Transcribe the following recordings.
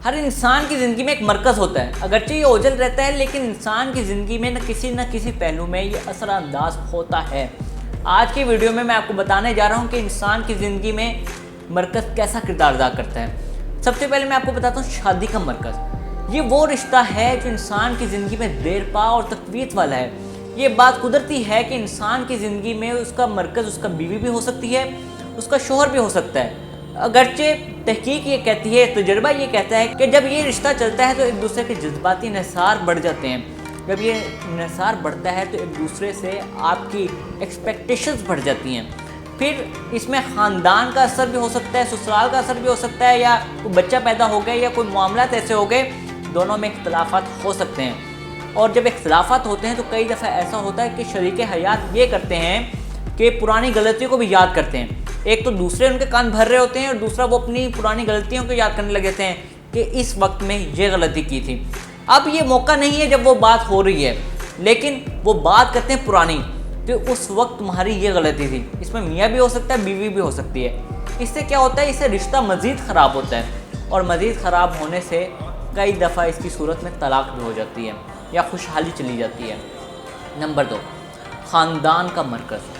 ہر انسان کی زندگی میں ایک مرکز ہوتا ہے، اگرچہ یہ اوجھل رہتا ہے لیکن انسان کی زندگی میں نہ کسی پہلو میں یہ اثر انداز ہوتا ہے۔ آج کی ویڈیو میں آپ کو بتانے جا رہا ہوں کہ انسان کی زندگی میں مرکز کیسا کردار ادا کرتا ہے۔ سب سے پہلے میں آپ کو بتاتا ہوں شادی کا مرکز۔ یہ وہ رشتہ ہے جو انسان کی زندگی میں دیر پا اور تقویت والا ہے۔ یہ بات قدرتی ہے کہ انسان کی زندگی میں اس کا مرکز اس کا بیوی بھی ہو سکتی ہے، اس کا شوہر بھی ہو سکتا ہے۔ اگرچہ تحقیق یہ کہتی ہے، تجربہ یہ کہتا ہے کہ جب یہ رشتہ چلتا ہے تو ایک دوسرے کے جذباتی انحصار بڑھ جاتے ہیں۔ جب یہ انحصار بڑھتا ہے تو ایک دوسرے سے آپ کی ایکسپیکٹیشنز بڑھ جاتی ہیں۔ پھر اس میں خاندان کا اثر بھی ہو سکتا ہے، سسرال کا اثر بھی ہو سکتا ہے، یا کوئی بچہ پیدا ہو گیا یا کوئی معاملات ایسے ہو گئے، دونوں میں اختلافات ہو سکتے ہیں۔ اور جب اختلافات ہوتے ہیں تو کئی دفعہ ایسا ہوتا ہے کہ شریک حیات یہ کرتے ہیں کہ پرانی غلطیوں کو بھی یاد کرتے ہیں۔ ایک تو دوسرے ان کے کان بھر رہے ہوتے ہیں اور دوسرا وہ اپنی پرانی غلطیوں کو یاد کرنے لگے ہیں کہ اس وقت میں یہ غلطی کی تھی۔ اب یہ موقع نہیں ہے جب وہ بات ہو رہی ہے، لیکن وہ بات کرتے ہیں پرانی کہ اس وقت تمہاری یہ غلطی تھی۔ اس میں میاں بھی ہو سکتا ہے، بیوی بھی ہو سکتی ہے۔ اس سے کیا ہوتا ہے؟ اس سے رشتہ مزید خراب ہوتا ہے، اور مزید خراب ہونے سے کئی دفعہ اس کی صورت میں طلاق بھی ہو جاتی ہے یا خوشحالی چلی جاتی ہے۔ نمبر 2، خاندان کا مرکز۔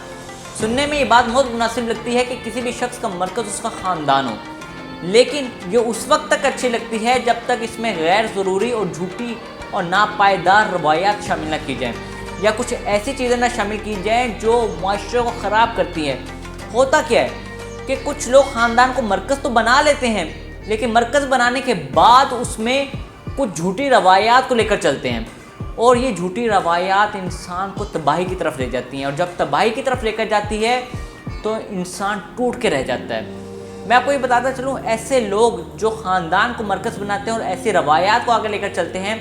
سننے میں یہ بات بہت مناسب لگتی ہے کہ کسی بھی شخص کا مرکز اس کا خاندان ہو، لیکن یہ اس وقت تک اچھی لگتی ہے جب تک اس میں غیر ضروری اور جھوٹی اور ناپائیدار روایات شامل نہ کی جائیں، یا کچھ ایسی چیزیں نہ شامل کی جائیں جو معاشرے کو خراب کرتی ہیں۔ ہوتا کیا ہے کہ کچھ لوگ خاندان کو مرکز تو بنا لیتے ہیں، لیکن مرکز بنانے کے بعد اس میں کچھ جھوٹی روایات کو لے کر چلتے ہیں، اور یہ جھوٹی روایات انسان کو تباہی کی طرف لے جاتی ہیں، اور جب تباہی کی طرف لے کر جاتی ہے تو انسان ٹوٹ کے رہ جاتا ہے۔ میں آپ کو یہ بتاتا چلوں، ایسے لوگ جو خاندان کو مرکز بناتے ہیں اور ایسی روایات کو آگے لے کر چلتے ہیں،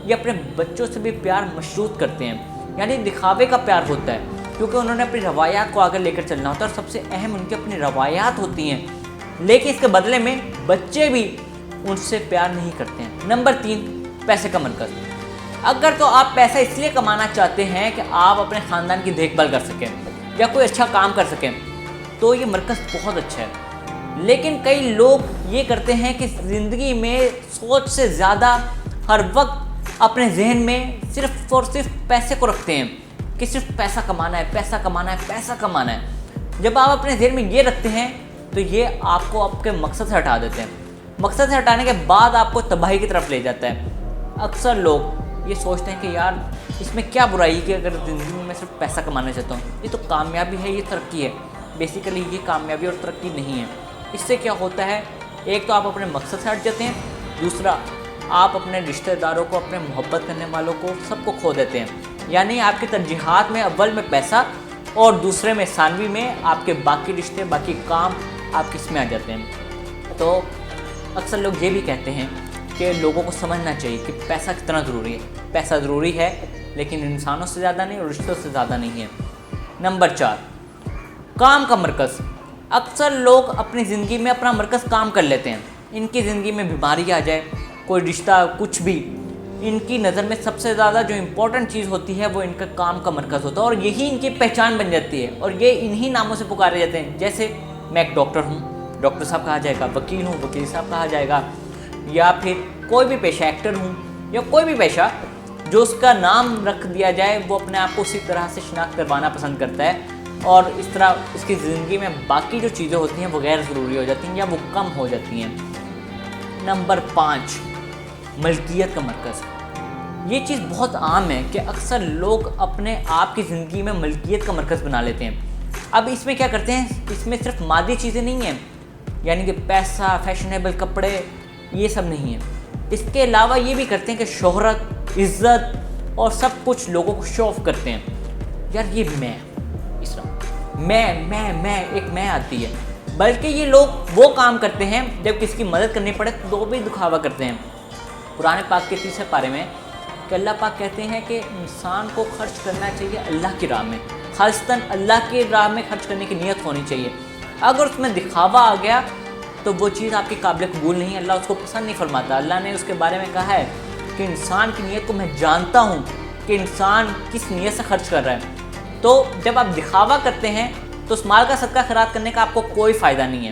یہ اپنے بچوں سے بھی پیار مشروط کرتے ہیں، یعنی دکھاوے کا پیار ہوتا ہے، کیونکہ انہوں نے اپنی روایات کو آگے لے کر چلنا ہوتا ہے، اور سب سے اہم ان کی اپنی روایات ہوتی ہیں، لیکن اس کے بدلے میں بچے بھی ان سے پیار نہیں کرتے ہیں۔ نمبر 3، پیسے کا مرکز۔ اگر تو آپ پیسہ اس لیے کمانا چاہتے ہیں کہ آپ اپنے خاندان کی دیکھ بھال کر سکیں یا کوئی اچھا کام کر سکیں تو یہ مرکز بہت اچھا ہے، لیکن کئی لوگ یہ کرتے ہیں کہ زندگی میں سوچ سے زیادہ ہر وقت اپنے ذہن میں صرف اور صرف پیسے کو رکھتے ہیں کہ صرف پیسہ کمانا ہے، پیسہ کمانا ہے، پیسہ کمانا ہے۔ جب آپ اپنے ذہن میں یہ رکھتے ہیں تو یہ آپ کو آپ کے مقصد سے ہٹا دیتے ہیں۔ مقصد سے ہٹانے کے بعد آپ کو تباہی کی طرف لے جاتا ہے۔ اکثر لوگ یہ سوچتے ہیں کہ یار اس میں کیا برائی کہ اگر زندگی میں صرف پیسہ کمانا چاہتا ہوں، یہ تو کامیابی ہے، یہ ترقی ہے۔ بیسیکلی یہ کامیابی اور ترقی نہیں ہے۔ اس سے کیا ہوتا ہے؟ ایک تو آپ اپنے مقصد سے ہٹ جاتے ہیں، دوسرا آپ اپنے رشتہ داروں کو، اپنے محبت کرنے والوں کو، سب کو کھو دیتے ہیں۔ یعنی آپ کی ترجیحات میں اول میں پیسہ اور دوسرے میں ثانوی میں آپ کے باقی رشتے، باقی کام آپ کس میں آ جاتے ہیں۔ تو اکثر لوگ یہ بھی کہتے ہیں کہ لوگوں کو سمجھنا چاہیے کہ پیسہ کتنا ضروری ہے۔ پیسہ ضروری ہے لیکن انسانوں سے زیادہ نہیں اور رشتوں سے زیادہ نہیں ہے۔ نمبر 4، کام کا مرکز۔ اکثر لوگ اپنی زندگی میں اپنا مرکز کام کر لیتے ہیں۔ ان کی زندگی میں بیماری آ جائے، کوئی رشتہ، کچھ بھی، ان کی نظر میں سب سے زیادہ جو امپورٹنٹ چیز ہوتی ہے وہ ان کا کام کا مرکز ہوتا ہے، اور یہی ان کی پہچان بن جاتی ہے، اور یہ انہی ناموں سے پکارے جاتے ہیں۔ جیسے میں ایک ڈاکٹر ہوں، ڈاکٹر صاحب کہا جائے گا، وکیل ہوں، وکیل صاحب کہا جائے گا، یا پھر کوئی بھی پیشہ، ایکٹر ہوں، یا کوئی بھی پیشہ جو اس کا نام رکھ دیا جائے وہ اپنے آپ کو اسی طرح سے شناخت کروانا پسند کرتا ہے، اور اس طرح اس کی زندگی میں باقی جو چیزیں ہوتی ہیں وہ غیر ضروری ہو جاتی ہیں یا وہ کم ہو جاتی ہیں۔ نمبر 5، ملکیت کا مرکز۔ یہ چیز بہت عام ہے کہ اکثر لوگ اپنے آپ کی زندگی میں ملکیت کا مرکز بنا لیتے ہیں۔ اب اس میں کیا کرتے ہیں؟ اس میں صرف مادی چیزیں نہیں ہیں، یعنی کہ پیسہ، فیشنیبل کپڑے، یہ سب نہیں ہے۔ اس کے علاوہ یہ بھی کرتے ہیں کہ شہرت، عزت اور سب کچھ لوگوں کو شو آف کرتے ہیں۔ یار یہ میں، اس طرح میں آتی ہے۔ بلکہ یہ لوگ وہ کام کرتے ہیں جب کسی کی مدد کرنی پڑے تو بھی دکھاوا کرتے ہیں۔ قرآن پاک کے 30 پارے میں کہ اللہ پاک کہتے ہیں کہ انسان کو خرچ کرنا چاہیے اللہ کی راہ میں، خالصتاً اللہ کی راہ میں خرچ کرنے کی نیت ہونی چاہیے۔ اگر اس میں دکھاوا آ گیا تو وہ چیز آپ کے قابل قبول نہیں ہے، اللہ اس کو پسند نہیں فرماتا۔ اللہ نے اس کے بارے میں کہا ہے کہ انسان کی نیت کو میں جانتا ہوں کہ انسان کس نیت سے خرچ کر رہا ہے۔ تو جب آپ دکھاوا کرتے ہیں تو اس مال کا صدقہ خیرات کرنے کا آپ کو کوئی فائدہ نہیں ہے۔